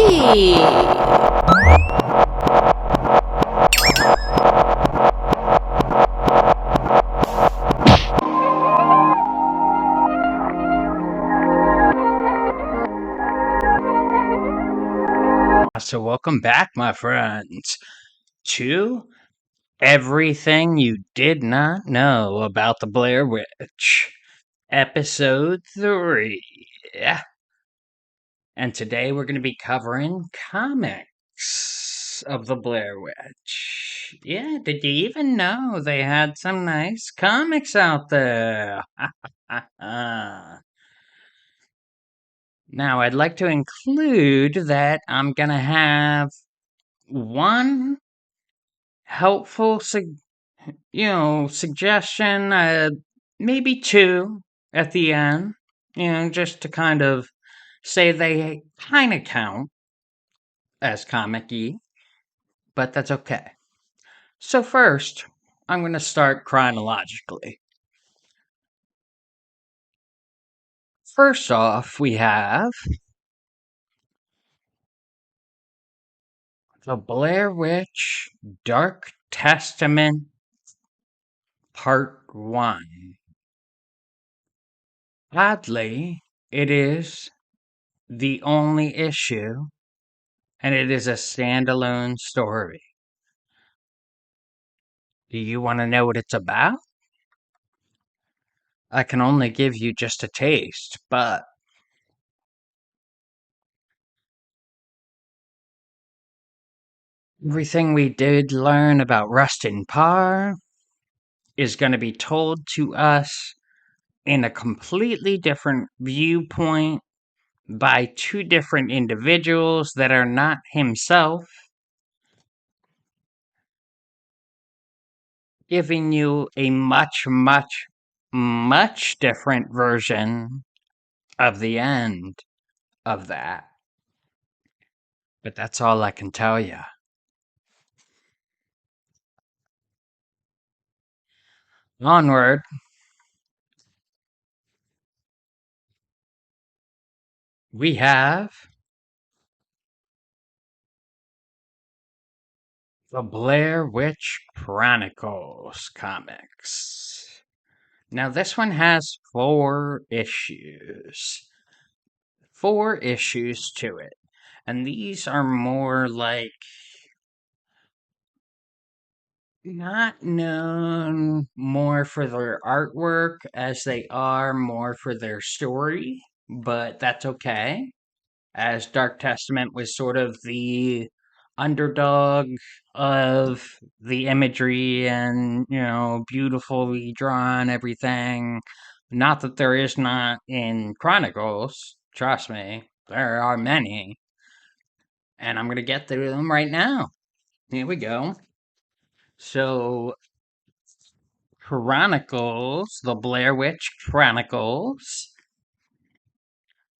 So, welcome back, my friends, to Everything You Did Not Know About the Blair Witch, Episode 3. And today we're going to be covering comics of the Blair Witch. Yeah, did you even know they had some nice comics out there? Now, I'd like to include that I'm going to have one helpful suggestion, maybe two at the end, just to kind of say they kind of count as comic-y, but that's okay. So first, I'm going to start chronologically. First off, we have the Blair Witch Dark Testament Part 1. Oddly, it is the only issue, and it is a standalone story. Do you want to know what it's about? I can only give you just a taste, but everything we did learn about Rustin Parr is going to be told to us in a completely different viewpoint by two different individuals that are not himself, giving you a much, much, much different version of the end of that. But that's all I can tell you. Onward. We have the Blair Witch Chronicles comics. Now, this one has 4 issues. 4 issues to it. And these are more like not known more for their artwork as they are more for their story, but that's okay. As Dark Testament was sort of the underdog of the imagery and, beautifully drawn everything. Not that there is not in Chronicles, trust me, there are many. And I'm going to get through them right now. Here we go. So, Chronicles, the Blair Witch Chronicles.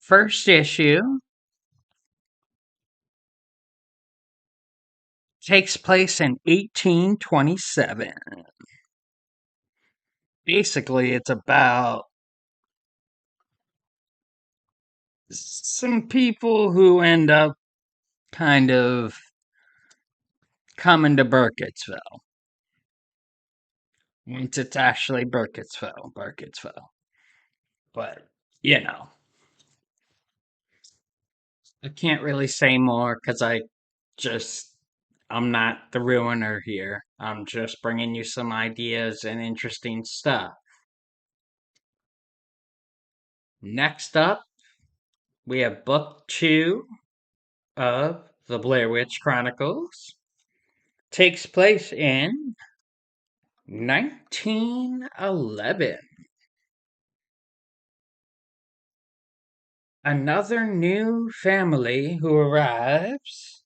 First issue takes place in 1827. Basically, it's about some people who end up kind of coming to Burkittsville. Once it's actually Burkittsville. But, I can't really say more because I'm not the ruiner here. I'm just bringing you some ideas and interesting stuff. Next up, we have book 2 of the Blair Witch Chronicles. Takes place in 1911. Another new family who arrives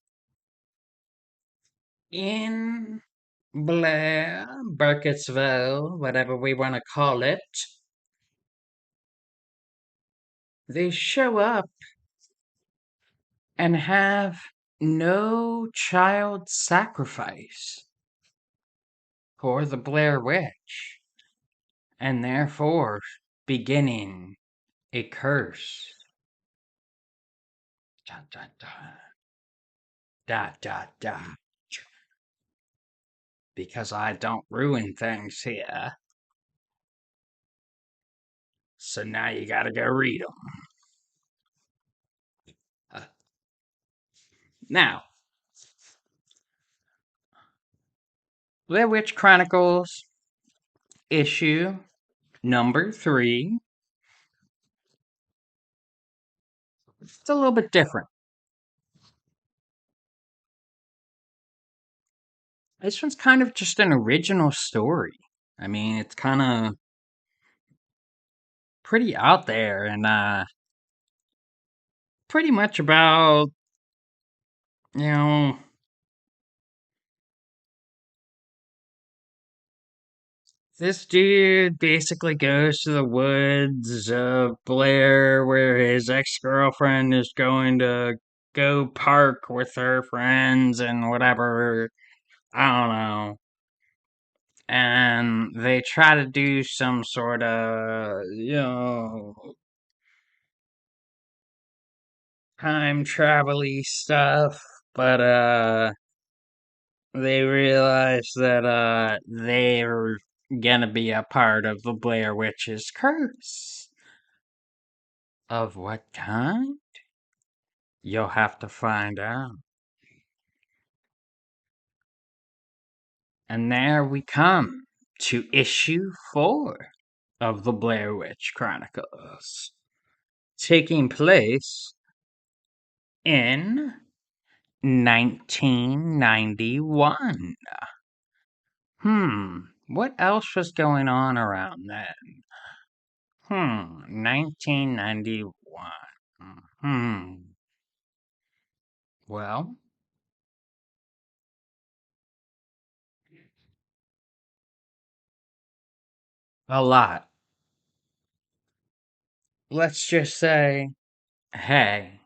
in Blair, Burkittsville, whatever we want to call it. They show up and have no child sacrifice for the Blair Witch, and therefore beginning a curse. Dun, dun, dun. dot, dot, dot. Because I don't ruin things here. So now you gotta go read them. Now, Blair Witch Chronicles issue number 3. It's a little bit different. This one's kind of just an original story. I mean, it's kind of pretty out there and pretty much about, you know, this dude basically goes to the woods of Blair where his ex-girlfriend is going to go park with her friends and whatever. I don't know. And they try to do some sort of, time travel-y stuff, but they realize that they're gonna be a part of the Blair Witch's curse. Of what kind? You'll have to find out. And there we come to issue 4 of the Blair Witch Chronicles, taking place in 1991. What else was going on around then? 1991. Well, a lot. Let's just say, hey,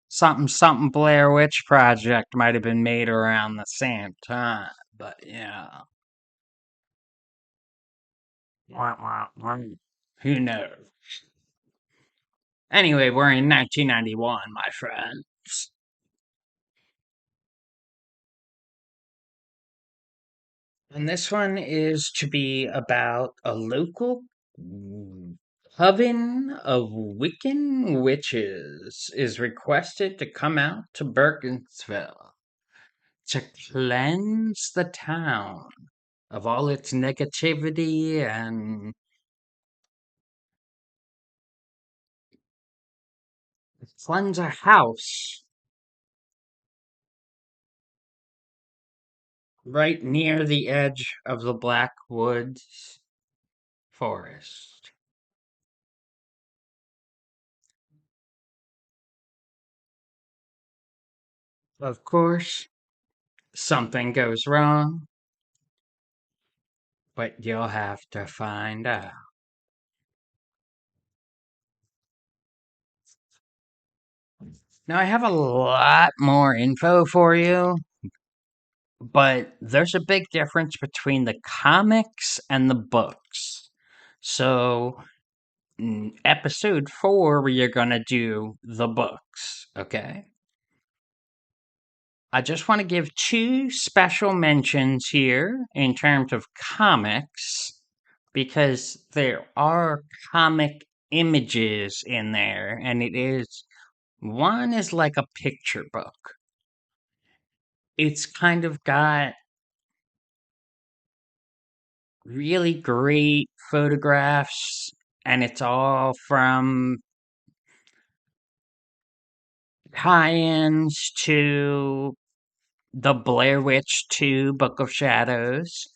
something Blair Witch Project might have been made around the same time, but yeah. Who knows? Anyway, we're in 1991, my friends. And this one is to be about a local coven of Wiccan witches is requested to come out to Burkensville to cleanse the town of all its negativity and cleanse a house right near the edge of the Black Woods forest. Of course, something goes wrong, but you'll have to find out. Now, I have a lot more info for you, but there's a big difference between the comics and the books. So, episode 4, we are going to do the books, okay? I just want to give 2 special mentions here in terms of comics because there are comic images in there, and one is like a picture book. It's kind of got really great photographs, and it's all from tie-ins to the Blair Witch 2 Book of Shadows.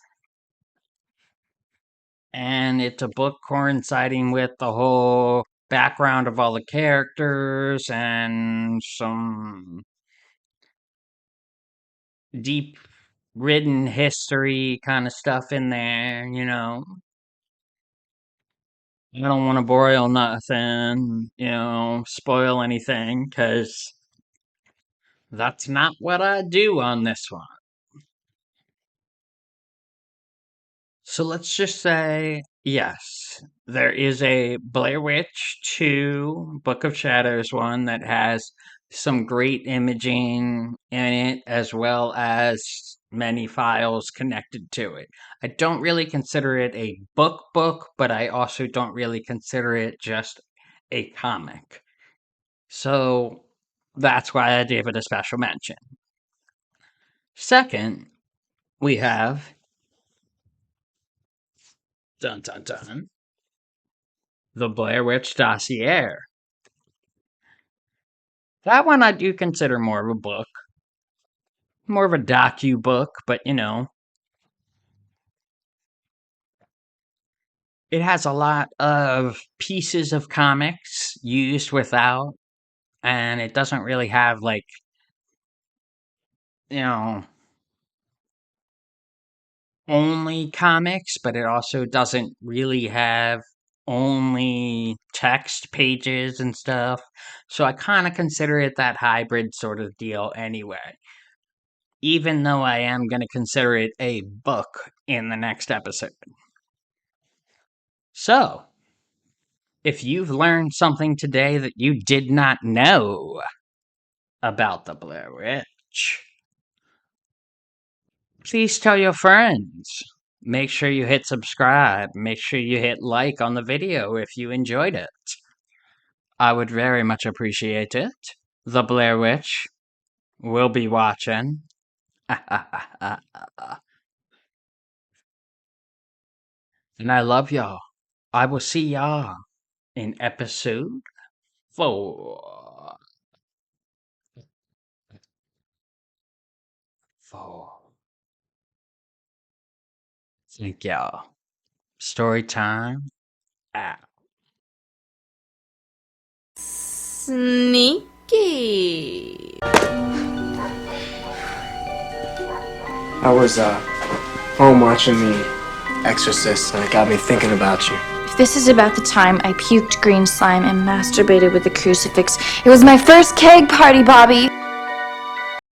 And it's a book coinciding with the whole background of all the characters and some deep ridden history kind of stuff in there. I don't want to broil nothing, spoil anything, because that's not what I do on this one. So let's just say, yes, There is a Blair Witch 2 Book of Shadows one that has some great imaging in it, as well as many files connected to it. I don't really consider it a book, but I also don't really consider it just a comic. So that's why I gave it a special mention. Second, we have dun dun dun the Blair Witch Dossier. That one I do consider more of a book, more of a docu book, but it has a lot of pieces of comics used without, and it doesn't really have like, you know, only comics, but it also doesn't really have only text pages and stuff. So I kind of consider it that hybrid sort of deal anyway. Even though I am going to consider it a book in the next episode. So, if you've learned something today that you did not know about the Blair Witch, please tell your friends. Make sure you hit subscribe. Make sure you hit like on the video if you enjoyed it. I would very much appreciate it. The Blair Witch will be watching. And I love y'all. I will see y'all in episode 4. 4. Thank y'all. Storytime out. Sneaky. I was home watching The Exorcist, and it got me thinking about you. If this is about the time I puked green slime and masturbated with a crucifix, it was my first keg party, Bobby.